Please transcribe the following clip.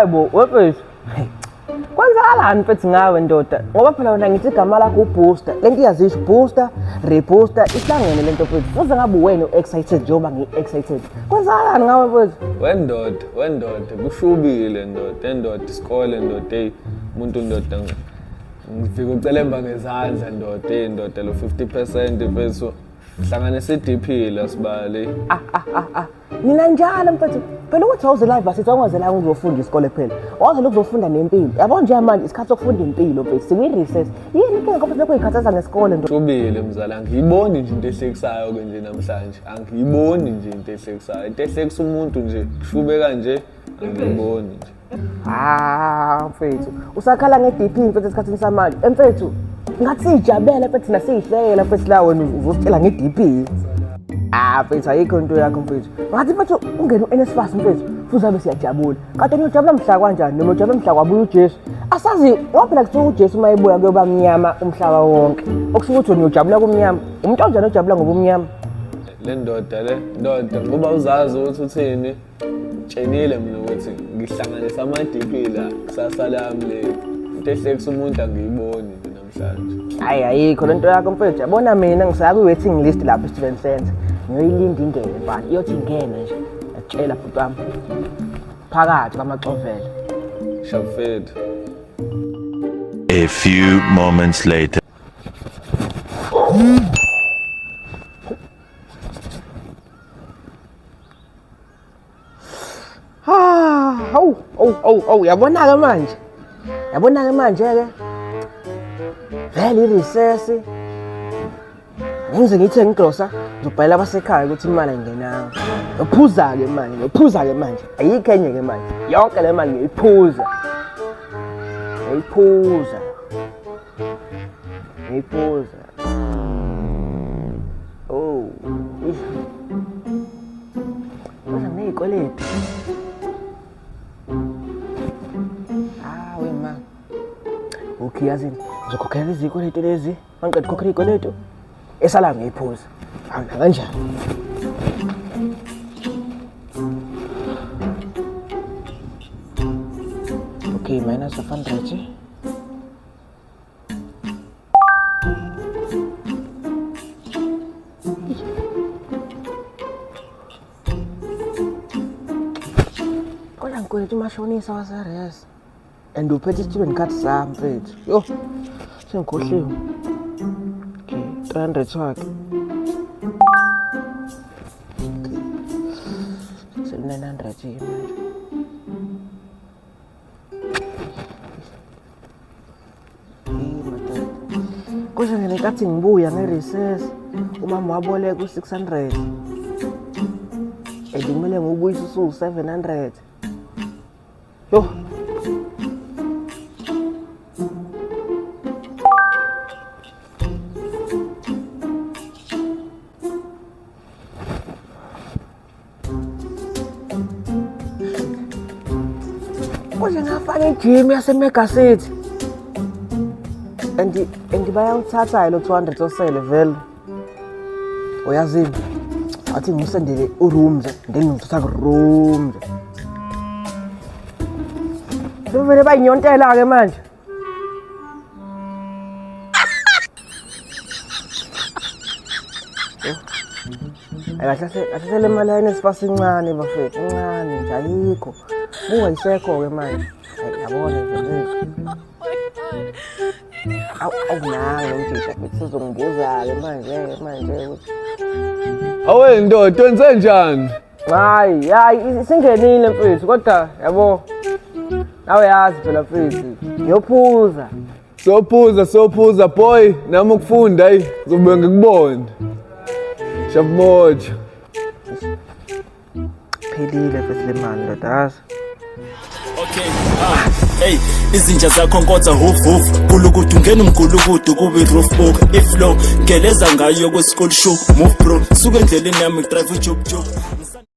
Hayibo wefethu. Kwenzakalani mfethu ngawe ndoda? Ngoba phela wena ngithi igama lakho uBooster. Lento iyazisho Booster, rebooster ihlangene lento mfethu. Futhi ngabe wena excited njengoba ngi-excited. Kwenzakalani ngawe mfethu? Wendoda kushubile ndoda, endoda isikole ndoda hey umuntu ndoda ngifika ucelemba ngezandla ndoda indoda lo 50% mfethu hlanganisa iDP la sibali. Mina njalo mfethu. Phela ukuthi awuze live asithi awungazelanga uzofunda isikole phela. Waze lokuzofunda nempilo. Yabo nje manje isikhathi sokufunda impilo mfethu. Siwi-recess. Yini inkinga kodwa lokho ikhathaza ngesikole ndoda? Shubile mzala angiyiboni nje into ehlekisayo ke nje namhlanje. Angiyiboni nje into ehlekisayo. Into ehlekisa umuntu nje kushube kanje angiyiboni nje. Mfethu. Usakhala ngeDP mfethu esikhathini samanje. Mfethu. Ngathi sijabele mfethu nasihlekela mfethu la wena uzositshela ngeDP. Mfethu ayikho into yakho mfethu. Ngathi mfethu ungene uNSFAS mfethu. Futhi abe siyajabula. Kanti uyajabula mhla kanjani? Noma ujabula mhla kwabuya uJesu. Asazi ngoba phela kuthiwa uJesu mayebuya kuyoba mnyama umhlaba wonke. Okusho ukuthi uyajabula kumnyama. Umuntu onjani ojabula ngoba umnyama? Le ndoda ngoba uzazi ukuthi uthini tshenile mina ukuthi ngihlanganisa ama-DP la kusasa lami le into ehlekisa umuntu angiyiboni namhlanje. Ayikho lento yakho mfethu. Yabona mina ngisaya kwi-waiting list lapha e-Student Centre. Ngiyoyilinda ingene mfana. Iyothi ingene nje. Yatshela bhuti wami. Phakathi kwamaxovela. Shafethu. A few moments later. Yabona-ke manje. Yabona-ke manje-ke. Vele i-recess. Ngize ngithe ngiglosa, ngizobhalela abasekhaya ukuthi imali ayingenanga. Ngiyophuza-ke manje. Ayikho enye-ke manje. Yonke le mali ngiyiphuza. Kodwa ney'kweletu. Wema. Okay yazini, ngizokhokhela izikweletu lezi. Mangiqeda ukukhokhela iy'kweletu, esalayo ngiyiphuza. Kanjani? Okay, minus 500. Kodwa ngikweleta umashonisa waseRes. And uphethe i-student card sami mfethu. Yo, sengikhohliwe. Okay, 300 wakhe. Okay. 900 manje. Kusho ngenkathi ngibuya nge-recess, umama waboleka u-600. And kumele ngubuyise usu-700. Yo. Kusho ngafaka i-gym yase-Mega City. And bayawuthatha lo 200 osele vele. Uyazini. Athi ngisendele uroom nje, ngizothatha ku-room nje. Bevele bayinyontela ke manje. Akahle le mali yayini sipasincane bafethu, incane nje ayikho. Bungayisekho ke manje. Yabona nje. Awunanga umthisha sizongibuza-ke manje ukuthi Awe ndoda wenze njani? Hayi singenile mfethu kodwa yabo nawe yazi phela mfethu ngiyophuza. Sophuza boy nami ukufunda hayi ngizobe ngikubona. Shabumoja. Phelile mfethu le mali ndoda. Okay, hey, izinja zakho nkoza hoof kulukudu ngena umgulukudu kube roof book iflow geleza ngayo kwe school show move bro suka endleleni yami drive ujuk